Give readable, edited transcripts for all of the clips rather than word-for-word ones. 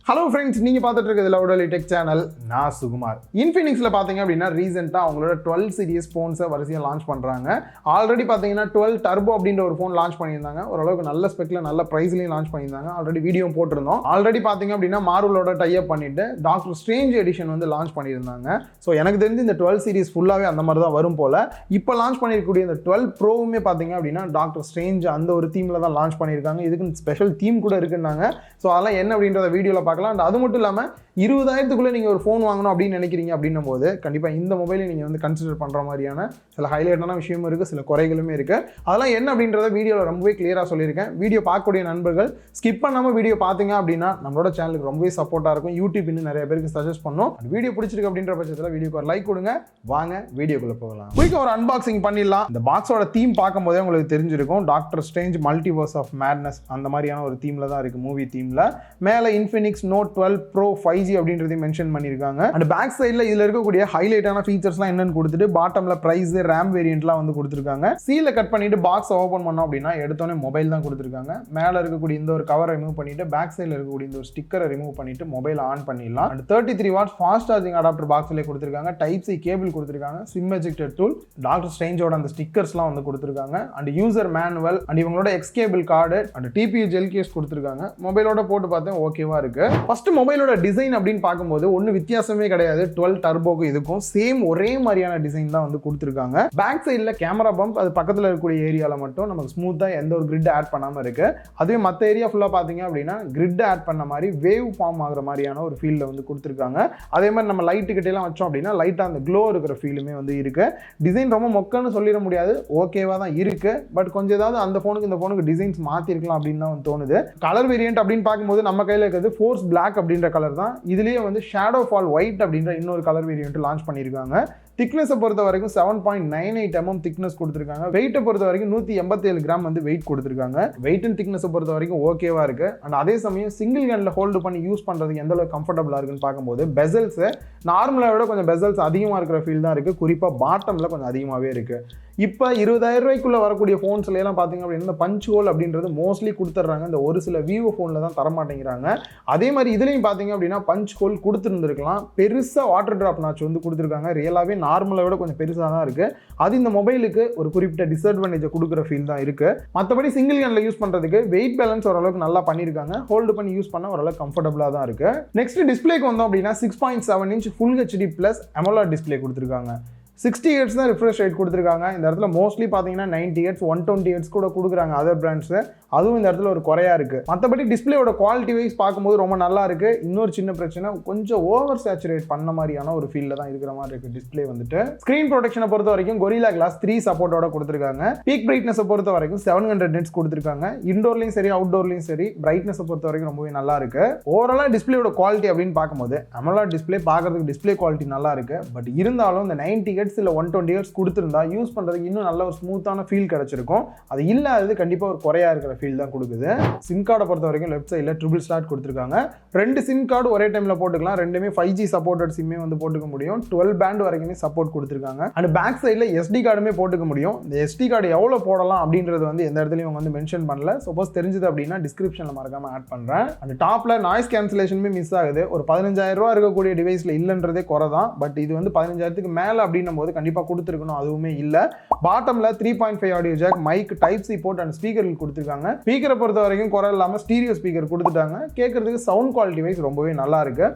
Hello friends, நீங்க பார்த்துட்டு இருக்கிறது லவுடலி டெக் சேனல். நான் சுகுமார். Infinixல பாத்தீங்க அப்படின்னா ரீசெண்டா அவங்களோட 12 சீரிஸ் போன்ஸை வரிசையா லான்ச் பண்றாங்க. ஆல்ரெடி பாத்தீங்கன்னா 12 டர்போ அப்படின்ற ஒரு போன் லான்ச் பண்ணியிருந்தாங்க. ஓரளவுக்கு நல்ல ஸ்பெக்ல நல்ல பிரைஸ்லயும் லான்ச் பண்ணியிருந்தாங்க. ஆல்ரெடி வீடியோ போட்டிருந்தோம். ஆல்ரெடி பாத்தீங்க அப்படின்னா மார்வலோட டை அப் பண்ணிட்டு டாக்டர் ஸ்ட்ரேஞ்ச் எடிஷன் வந்து லான்ச் பண்ணியிருந்தாங்க. ஸோ எனக்கு தெரிஞ்சு இந்த 12 சீரிஸ் ஃபுல்லாவே அந்த மாதிரி தான் வரும் போல. இப்போ லான்ச் பண்ணிருக்கக்கூடிய இந்த 12 ப்ரோவுமே பாத்தீங்க அப்படின்னா டாக்டர் ஸ்ட்ரேஞ்ச் அந்த ஒரு தீம்ல தான் லான்ச் பண்ணியிருக்காங்க. இதுக்கு ஸ்பெஷல் தீம் கூட இருக்குன்னாங்க. ஸோ அதெல்லாம் என்ன அப்படின்றத வீடியோல பார்க்கலாம். அது மட்டும் இல்லாமல் 20,000க்குள்ளே நீங்கள் ஒரு ஃபோன் வாங்கணும் அப்படின்னு நினைக்கிறீங்க அப்படின்னும் போது கண்டிப்பாக இந்த மொபைலை நீங்கள் வந்து கன்சிடர் பண்ணுற மாதிரியான சில ஹைலைட்டான விஷயமும் இருக்குது, சில குறைகளுமே இருக்குது. அதெல்லாம் என்ன அப்படின்றத வீடியோவில் ரொம்பவே கிளியராக சொல்லியிருக்கேன். வீடியோ பார்க்கக்கூடிய நண்பர்கள் ஸ்கிப் பண்ணாமல் வீடியோ பார்த்தீங்க அப்படின்னா நம்மளோட சேனலுக்கு ரொம்பவே சப்போர்ட்டாக இருக்கும். யூடியூப் இன்னும் நிறைய பேருக்கு சஜஸ்ட் பண்ணும். வீடியோ பிடிச்சிருக்கு அப்படின்ற பட்சத்தில் வீடியோக்கு ஒரு லைக் கொடுங்க. வாங்க வீடியோக்குள்ளே போகலாம். குயிக்காக ஒரு அன்பாக்சிங் பண்ணிடலாம். இந்த பாக்ஸோட தீம் பார்க்கும் போதே உங்களுக்கு தெரிஞ்சிருக்கும். Doctor Strange Multiverse of Madness அந்த மாதிரியான ஒரு தீமில் தான் இருக்குது, மூவி தீமில். மேலே இன்ஃபினிக்ஸ் நோட் 12 ப்ரோ 5G அப்படின்றதையும் மென்ஷன் பண்ணியிருக்காங்க. அண்ட் பேக் சைடில் இதில் இருக்கக்கூடிய ஹைலைட்டான ஃபீச்சர்ஸ்லாம் என்னன்னு கொடுத்துட்டு பாட்டமில் ப்ரைஸ், ரேம் வேரியன்ட்லாம் வந்து கொடுத்துருக்காங்க. சீலை கட் பண்ணிட்டு பாக்ஸ் ஓப்பன் பண்ணோம் அப்படின்னா எடுத்தோன்னே மொபைல் தான் கொடுத்துருக்காங்க. மேலே இருக்கக்கூடிய இந்த ஒரு கவரை ரிமூவ் பண்ணிட்டு பேக் சைடில் இருக்கக்கூடிய இந்த ஒரு ஸ்டிக்கரை ரிமூவ் பண்ணிட்டு மொபைல் ஆன் பண்ணிடலாம். And 33 watts fast charging adapter பாக்ஸ்லேயே கொடுத்துருக்காங்க. டைப் சி கேபிள் கொடுத்துருக்காங்க. சிம் எஜெக்டர் டூல், டாக்டர் ஸ்ட்ரேஞ்சோட அந்த ஸ்டிக்கர்ஸ்லாம் வந்து கொடுத்துருக்காங்க. அண்ட் யூசர் மேனுவல் அண்ட் இவங்களோட X cable card and TPU gel case கொடுத்துருக்காங்க. மொபைலோட போட்டு பார்த்தேன் ஓகேவா இருக்கு. ஃபர்ஸ்ட் மொபைலோட டிசைன் அப்படின்னு பார்க்கும்போது ஒன்றும் வித்தியாசமே கிடையாது. 12 டர்போக்கு இதுக்கும் சேம் ஒரே மாதிரியான டிசைன் தான் வந்து கொடுத்துருக்காங்க. பேக் சைடில் கேமரா பம்ப் அது பக்கத்தில் இருக்கக்கூடிய ஏரியாவில் மட்டும் நமக்கு ஸ்மூத்தாக எந்த ஒரு கிரிட் ஆட் பண்ணாமல் இருக்கு. அதுவே மற்ற ஏரியா ஃபுல்லாக பார்த்தீங்க அப்படின்னா கிரிட் ஆட் பண்ண மாதிரி வேவ் ஃபார்ம் ஆகிற மாதிரியான ஒரு ஃபீல்டில் வந்து கொடுத்துருக்காங்க. அதே மாதிரி நம்ம லைட்டு கிட்டேலாம் வச்சோம் அப்படின்னா லைட்டாக அந்த க்ளோ இருக்கிற ஃபீலுமே வந்து இருக்கு. டிசைன் ரொம்ப மொக்கன்னு சொல்லிட முடியாது, ஓகேவா தான் இருக்கு. பட் கொஞ்சம் ஏதாவது அந்த ஃபோனுக்கு இந்த ஃபோனுக்கு டிசைன்ஸ் மாற்றிருக்கலாம் அப்படின்னு தான் தோணுது. கலர் வேரியன்ட் அப்படின்னு பார்க்கும்போது நம்ம கையில் இருக்கிறது ஃபோர்ஸ் பிளாக் அப்படின்ற கலர் தான். இதுலேயே வந்து ஷேடோ ஃபால் ஒயிட் அப்படின்ற இன்னொரு கலர் வேரியன்ட் லான்ச் பண்ணியிருக்காங்க. திக்னஸை பொறுத்த வரைக்கும் 7.98 mm திக்னஸ் கொடுத்துருக்காங்க. வெயிட்டை பொறுத்த வரைக்கும் 187 கிராம் வந்து வெயிட் கொடுத்துருக்காங்க. வெயிட் அண்ட் திக்னஸை பொறுத்த வரைக்கும் ஓகேவா இருக்கு. அண்ட் அதே சமயம் சிங்கிள் ஹேண்டில் ஹோல்டு பண்ணி யூஸ் பண்ணுறதுக்கு எந்த அளவுக்கு கம்ஃபர்டபுளாக இருக்குன்னு பார்க்கும்போது பெசல்ஸ் நார்மலாக விட கொஞ்சம் பெசல்ஸ் அதிகமாக இருக்கிற ஃபீல் தான் இருக்குது. குறிப்பாக பாட்டமில் கொஞ்சம் அதிகமாகவே இருக்குது. இப்போ 20,000 ரூபாய்க்குள்ளே வரக்கூடிய ஃபோன்ஸ்ல எல்லாம் பார்த்தீங்க அப்படின்னா இந்த பஞ்ச் ஹோல் அப்படின்றது மோஸ்ட்லி கொடுத்துட்றாங்க. இந்த ஒரு சில விவோ ஃபோனில் தான் தரமாட்டேங்கிறாங்க. அதே மாதிரி இதுலையும் பார்த்தீங்க அப்படின்னா பஞ்ச் ஹோல் கொடுத்துருந்துருக்கலாம். பெருசாக வாட்டர் ட்ராப் நாச்சு வந்து கொடுத்துருக்காங்க. ரியலாகவே நார்மலை விட கொஞ்சம் பெருசாக தான் இருக்குது. அது இந்த மொபைலுக்கு ஒரு குறிப்பிட்ட டிஸ்அட்வான்டேஜை கொடுக்குற ஃபீல் தான் இருக்குது. மற்றபடி சிங்கிள் ஹேண்டில் யூஸ் பண்ணுறதுக்கு வெயிட் பேலன்ஸ் ஓரளவுக்கு நல்லா பண்ணியிருக்காங்க. ஹோல்டு பண்ணி யூஸ் பண்ண ஓரளவுக்கு கம்ஃபர்டபுளாக தான் இருக்குது. நெக்ஸ்ட் டிஸ்பிளேக்கு வந்தோம் அப்படின்னா 6.7 inch full HD plus AMOLED display கொடுத்துருக்காங்க. 60 Hz தான் ரிஃப்ரெஷ் ரேட் கொடுத்துருக்காங்க. இந்த இடத்துல மோஸ்ட்லி பார்த்தீங்கன்னா 90 Hz 120 Hz கூட கொடுக்குறாங்க அதர் பிராண்ட்ஸு. அதுவும் இந்த இடத்துல ஒரு குறையா இருக்குது. மற்றபடி டிஸ்பிளேயோட குவாலிட்டி வைஸ் பார்க்கும்போது ரொம்ப நல்லா இருக்குது. இன்னொரு சின்ன பிரச்சனை, கொஞ்சம் ஓவர் சேச்சுரேட் பண்ண மாதிரியான ஒரு ஃபீல்டில் தான் இருக்கிற மாதிரி இருக்குது டிஸ்பிளே வந்துட்டு. ஸ்க்ரீன் ப்ரொடெக்ஷனை பொறுத்த வரைக்கும் கொரில்லா கிளாஸ் 3 சப்போர்ட்டோட கொடுத்துருக்காங்க. பீக் பிரைட்னஸை பொறுத்த வரைக்கும் 700 nits கொடுத்துருக்காங்க. இன்டோர்லையும் சரி அவுட்டோர்லையும் சரி பிரைட்னஸை பொறுத்த வரைக்கும் ரொம்பவே நல்லா இருக்கு. ஓவராலாக டிஸ்பிளேயோட குவாலிட்டி அப்படின்னு பார்க்கும்போது அமோலட் டிஸ்பிளே பார்க்கறதுக்கு டிஸ்பிளே குவாலிட்டி நல்லா இருக்கு. பட் இருந்தாலும் இந்த 90 Hz இல்லை 120 Hz கொடுத்துருந்தா யூஸ் பண்ணுறதுக்கு இன்னும் நல்ல ஒரு ஸ்மூத்தான ஃபீல் கிடைச்சிருக்கும். அது இல்லாதது கண்டிப்பாக ஒரு குறையா இருக்கிற ஃபீல் தான் கொடுக்குது. சிம் கார்டை பொறுத்த வரைக்கும் லெஃப்ட் சைடில் ட்ரிபிள் ஸ்லாட் கொடுத்துருக்காங்க. 2 சிம் கார்டு ஒரே டைமில் போட்டுக்கலாம். ரெண்டுமே 5G சப்போர்ட்டட் சிம்மே வந்து போட்டுக்க முடியும். 12 பேண்ட் வரைக்குமே சப்போர்ட் கொடுத்துருக்காங்க. அண்ட் பேக் சைடில் SD கார்டுமே போட்டுக்க முடியும். இந்த SD கார்டு எவ்வளோ போடலாம் அப்படின்றது வந்து எந்த இடத்துலையும் அவங்க வந்து மென்ஷன் பண்ணல. சப்போஸ் தெரிஞ்சது அப்படின்னா டிஸ்கிரிப்ஷனில் மறக்காமல் ஆட் பண்ணுறேன். அந்த டாப்பில் நாய்ஸ் கேன்சலேஷனுமே மிஸ் ஆகுது. ஒரு 15,000 ரூபா இருக்கக்கூடிய டிவைஸில் இல்லைன்றதே குறை தான். பட் இது வந்து 15,000க்கு மேலே அப்படின்னும் போது கண்டிப்பாக கொடுத்துருக்கணும், அதுவுமே இல்லை. பாட்டம்ல 3.5 audio jack, mic, type C port and ஸ்பீக்கர்கள் கொடுத்துருக்காங்க. ஸ்பீக்கரை பொறுத்த வரைக்கும் குறை இல்லாமல் ஸ்டீரியோ ஸ்பீக்கர் கொடுத்துட்டாங்க. கேட்கறதுக்கு சவுண்ட் குவாலிட்டி வைஸ் ரொம்பவே நல்லா இருக்கு.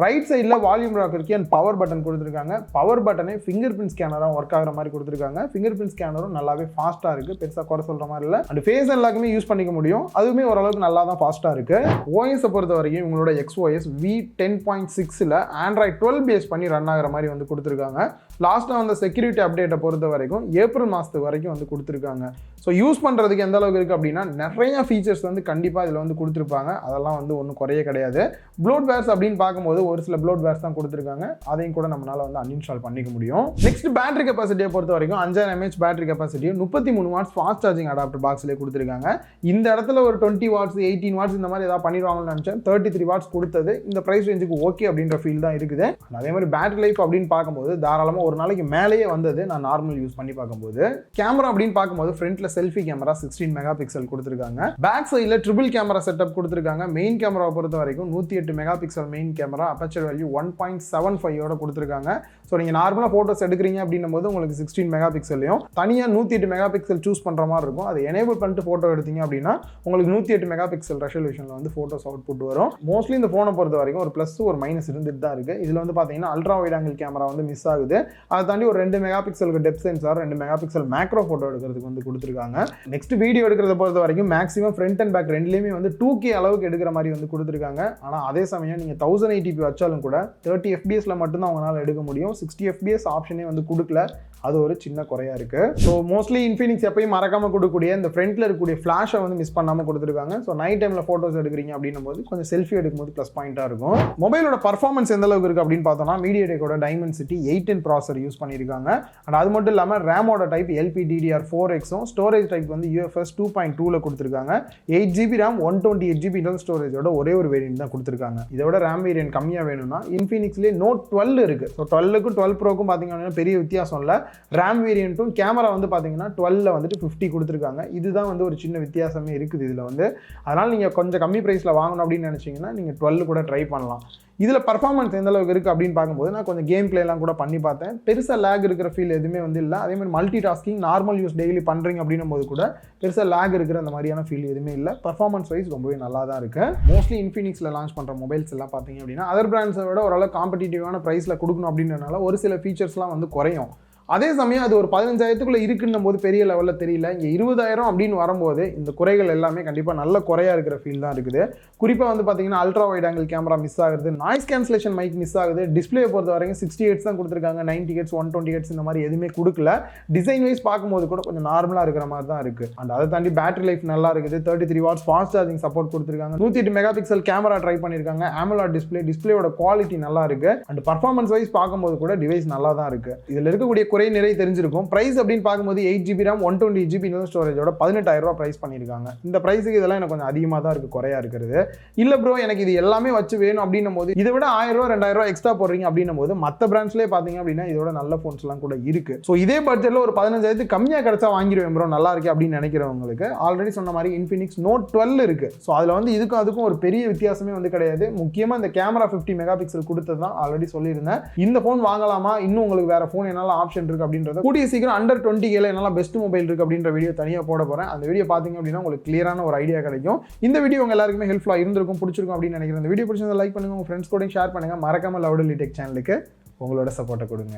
ரைட் சைடில் வால்யூம் ராக்கருக்கு அண்ட் பவர் பட்டன் கொடுத்துருக்காங்க. பவர் பட்டனே ஃபிங்கர் பிரிண்ட் ஸ்கேனராக ஒர்க் ஆகிற மாதிரி கொடுத்துருக்காங்க. ஃபிங்கர் பிரிண்ட் ஸ்கேனரும் நல்லாவே ஃபாஸ்ட்டாக இருக்குது, பெருசாக குறை சொல்கிற மாதிரி இல்லை. அண்ட் ஃபேஸ் எல்லாருக்குமே யூஸ் பண்ணிக்க முடியும், அதுவுமே ஓரளவுக்கு நல்லா தான் ஃபாஸ்ட்டாக இருக்குது. ஓஎஸை பொறுத்த வரைக்கும் இவங்களோட XOS V10.6ல் ஆண்ட்ராய்ட் 12 பேஸ் பண்ணி ரன் ஆகிற மாதிரி வந்து கொடுத்துருக்காங்க. லாஸ்ட்டாக வந்து செக்யூரிட்டி அப்டேட்டை பொறுத்த வரைக்கும் ஏப்ரல் மாதத்துக்கு வரைக்கும் வந்து கொடுத்துருக்காங்க. ஸோ யூஸ் பண்ணுறதுக்கு எந்த அளவுக்கு இருக்குது அப்படின்னா நிறைய ஃபீச்சர்ஸ் வந்து கண்டிப்பாக இதில் வந்து கொடுத்துருப்பாங்க. அதெல்லாம் வந்து ஒன்றும் குறைய கிடையாது. ப்ளூட்வேர்ஸ் அப்படின்னு பார்க்கும்போது ஒரு சில ப்ளோட்வேர்ஸ் தான் கொடுத்துருக்காங்க, அதையும் கூட நம்மளால வந்து அன்இன்ஸ்டால் பண்ணிக்க முடியும். நெக்ஸ்ட் பேட்டரி கெப்பாசிட்டியை பொறுத்த வரைக்கும் 5000 mAh பேட்டரி கெப்பாசிட்டியும் 33 வாட்ஸ் ஃபாஸ்ட் சார்ஜிங் அடாப்டர் பாக்ஸ்லேயே கொடுத்துருக்காங்க. இந்த இடத்துல ஒரு 20 வாட்ஸ் 18 வாட்ஸ் இந்த மாதிரி ஏதாவது பண்ணிடுவாங்கன்னு நினச்சேன். 33 வாட்ஸ் கொடுத்தது இந்த ப்ரைஸ் ரேஞ்சுக்கு ஓகே அப்படின்ற ஃபீல் தான் இருக்குது. அதே மாதிரி பேட்டரி லைஃப் அப்படின்னு பார்க்கும்போது தாராளமாக ஒரு நாளைக்கு மேலேயே வந்தது நான் நார்மல் யூஸ் பண்ணி பார்க்கும்போது. கேமரா அப்படின்னு பார்க்கும்போது ஃப்ரண்ட்ல செல்ஃபி கேமரா 16 மெகா பிக்சல் கொடுத்துருக்காங்க. பேக் சைடில் ட்ரிபிள் கேமரா செட்டப் கொடுத்துருக்காங்க. மெயின் கேமராவை பொறுத்த வரைக்கும் 108 mega pixel main camera, aperture value 1.75 கொடுத்துருக்காங்க. ஸோ நீங்கள் நார்மலாக ஃபோட்டோஸ் எடுக்கிறீங்க அப்படின்னும் போது உங்களுக்கு 16 மெகா பிக்சல்லையும் தனியாக 108 மெகா பிக்சல் சூஸ் பண்ணுற மாதிரி இருக்கும். அதை எனேபிள் பண்ணிட்டு ஃபோட்டோ எடுத்தீங்க அப்படின்னா உங்களுக்கு 108 மெகா பிக்சல் ரெசல்யூஷனில் வந்து ஃபோட்டோஸ் அவுட்புட் வரும். மோஸ்ட்லி இந்த ஃபோனை பொறுத்த வரைக்கும் ஒரு ப்ளஸ் ஒரு மைனஸ் இருந்துட்டு தான் இருக்குது. இதில் வந்து பார்த்தீங்கன்னா அல்ட்ரா வைட் ஆங்கிள் கேமரா வந்து மிஸ் ஆகுது. அதை தாண்டி ஒரு 2 மெகா பிக்சலுக்கு depth sensor, 2 mega pixel macro photo எடுக்கிறதுக்கு வந்து கொடுத்துருக்காங்க. நெக்ஸ்ட் வீடியோ எடுக்கிறத பொறுத்த வரைக்கும் மேக்ஸிமம் ஃப்ரண்ட் அண்ட் பேக் ரெண்டுலேயுமே வந்து 2K அளவுக்கு எடுக்கிற மாதிரி வந்து கொடுத்துருக்காங்க. ஆனால் அதே சமயம் நீங்கள் 1080p வச்சாலும் கூட 30 fps மட்டும்தான் அவங்களால எடுக்க முடியும். 60 fps ஆப்ஷனே வந்து கொடுக்கல. அது ஒரு சின்ன குறையா இருக்கு. ஸோ மோஸ்ட்லி இன்ஃபினிக்ஸ் எப்பயும் மறக்காம கொடுக்கக்கூடிய இந்த ஃப்ரண்ட்ல இருக்கக்கூடிய ஃபிளாஷை வந்து மிஸ் பண்ணாம கொடுத்துருக்காங்க. ஸோ நைட் டைம்ல போட்டோஸ் எடுக்கிறீங்க அப்படின்னும் போது கொஞ்சம் செல்ஃபி எடுக்கும்போது ப்ளஸ் பாயிண்டா இருக்கும். மொபைலோட பர்ஃபார்மன்ஸ் எந்த அளவுக்கு இருக்கு அப்படின்னு பார்த்தோம்னா மீடியாடெக்கோட டைமென்சிட்டி 810 ப்ராசர் யூஸ் பண்ணியிருக்காங்க. அண்ட் அது மட்டும் இல்லாமல் ரேமோட டைப் LPDDR4Xும் ஸ்டோரேஜ் டைப் வந்து UFS 2.2ல கொடுத்துருக்காங்க. 8GB RAM 128GB இன்டர்னல் ஸ்டோரேஜோட ஒரே ஒரு வேரியன்ட் தான் கொடுத்துருக்காங்க. இதோட ரேம் வேரியன்ட் கம்மியாக வேணும்னா இன்ஃபினிக்ஸ்லேயே Note 12 இருக்கு. ஸோ 12க்கும் 12 Proக்கும் பார்த்தீங்கன்னா பெரிய வித்தியாசம் இல்லை. ரேம் வேரியண்ட்டும் கேமரா வந்து பார்த்தீங்கன்னா 12ல வந்துட்டு 50 கொடுத்துருக்காங்க. இதுதான் வந்து ஒரு சின்ன வித்தியாசமே இருக்குது இதில் வந்து. அதனால் நீங்கள் கொஞ்சம் கம்மி ப்ரைஸில் வாங்கணும் அப்படின்னு நினச்சிங்கன்னா நீங்கள் 12 கூட ட்ரை பண்ணலாம். இதில் பர்ஃபார்மன்ஸ் எந்த அளவுக்கு இருக்குது அப்படின்னு பார்க்கும்போது நான் கொஞ்சம் கேம் பிளேலாம் கூட பண்ணி பார்த்தேன். பெருசாக லேக் இருக்கிற ஃபீல் எதுவுமே வந்து இல்லை. அதே மாதிரி multi tasking normal use daily பண்ணுறீங்க அப்படின்னும் போது கூட பெருசாக லேக் இருக்கிற அந்த மாதிரியான ஃபீல் எதுவுமே இல்லை. பர்ஃபார்மன்ஸ் வைஸ் ரொம்பவே நல்லா தான் இருக்குது. மோஸ்ட்லி இன்ஃபினிக்ஸில் லான்ச் பண்ணுற மொபைல்ஸ் எல்லாம் பார்த்தீங்க அப்படின்னா அதர் பிராண்ட்ஸை விட ஓரளவு காம்படிட்டிவான ப்ரைஸில் கொடுக்கணும் அப்படின்றனால ஒரு சில ஃபீச்சர்ஸ்லாம் வந்து குறையும். அதே சமயம் அது ஒரு 15,000க்குள்ளே இருக்குன்னும் போது பெரிய லெவலில் தெரியல. இங்கே 20,000 அப்படின்னு வரும்போது இந்த குறைகள் எல்லாமே கண்டிப்பாக நல்ல குறையாக இருக்கிற ஃபீல் தான் இருக்குது. குறிப்பாக வந்து பார்த்தீங்கன்னா ultra wide angle camera miss ஆகுது, நாய்ஸ் கேன்சலேஷன் மைக் மிஸ் ஆகுது. டிஸ்பிளே பொறுத்த வரைக்கும் 60 Hz தான் கொடுத்துருக்காங்க. 90 Hz 120 Hz இந்த மாதிரி எதுவுமே கொடுக்கல. டிசைன் வைஸ் பார்க்கும்போது கூட கொஞ்சம் நார்மலாக இருக்கிற மாதிரி தான் இருக்குது. அண்ட் அதை தாண்டி பேட்டரி லைஃப் நல்லா இருக்குது. 33 வாட்ஸ் ஃபாஸ்ட் சார்ஜிங் சப்போர்ட் கொடுத்துருக்காங்க. 108 மெகா பிக்சல் கேமரா ட்ரை பண்ணியிருக்காங்க. AMOLED டிஸ்பிளேயோட குவாலிட்டி நல்லா இருக்குது. அண்ட் பர்ஃபார்மன்ஸ் வைஸ் பார்க்கும்போது கூட டிவைஸ் நல்லா தான் இருக்குது. இதில் இருக்கக்கூடிய குறை நிறைய தெரிஞ்சிருக்கும். பிரைஸ் அப்படின்னு பார்க்கும்போது 8GB RAM 128GB இன்டர்னல் ஸ்டோரேஜோட 18,000 ரூபாய் பிரைஸ் பண்ணியிருக்காங்க. இந்த பிரைஸுக்கு இதெல்லாம் எனக்கு கொஞ்சம் அதிகமாக தான் இருக்குது, குறையா இருக்கிறது. இல்லை ப்ரோ எனக்கு இது எல்லாமே வச்சு வேணும் அப்படின்னும் போது இதை விட 1000 ரூபா 2000 ரூபா எக்ஸ்ட்ரா போடுறீங்க அப்படின்னும் போது மற்ற பிராண்ட்ஸ்லேயே பார்த்தீங்க அப்படின்னா இதோட நல்ல ஃபோன்ஸ்லாம் கூட இருக்கு. ஸோ இதே பட்ஜெட்டில் ஒரு 15,000 கம்மியாக கிடைச்சா வாங்கிடுவேன் ப்ரோ நல்லா இருக்கு அப்படின்னு நினைக்கிறவங்களுக்கு ஆல்ரெடி சொன்ன மாதிரி இன்ஃபினிக்ஸ் Note 12 இருக்கு. ஸோ அதில் வந்து அதுக்கும் ஒரு பெரிய வித்தியாசமே வந்து கிடையாது. முக்கியமாக இந்த கேமரா 50 மெகா பிக்சல் கொடுத்தது தான் ஆல்ரெடி சொல்லியிருந்தேன். இந்த ஃபோன் வாங்கலாமா, இன்னும் உங்களுக்கு வேற ஃபோன் என்னெல்லாம் ஆப்ஷன் இருக்கு அப்படின்றத கூடிய சீக்கிரம் அண்டர் 20Kல என்னெல்லாம் பெஸ்ட் மொபைல் இருக்கு அப்படின்ற வீடியோ தனியாக போட போறேன். அந்த வீடியோ பார்த்தீங்க அப்படின்னா உங்களுக்கு கிளியரான ஒரு ஐடியா கிடைக்கும். இந்த வீடியோ உங்க எல்லாருக்குமே ஹெல்ப்ஃபுல்லாக இருந்திருக்கும், பிடிச்சிருக்கும் அப்படின்னு நினைக்கிறேன். இந்த வீடியோ பிடிச்சிருந்தா லைக் பண்ணுங்க, உங்க ஃப்ரெண்ட்ஸ் கூட ஷேர் பண்ணுங்க. மறக்காம லவுடலி டெக் சேனலுக்கு உங்களோட சப்போர்ட்டை கொடுங்க.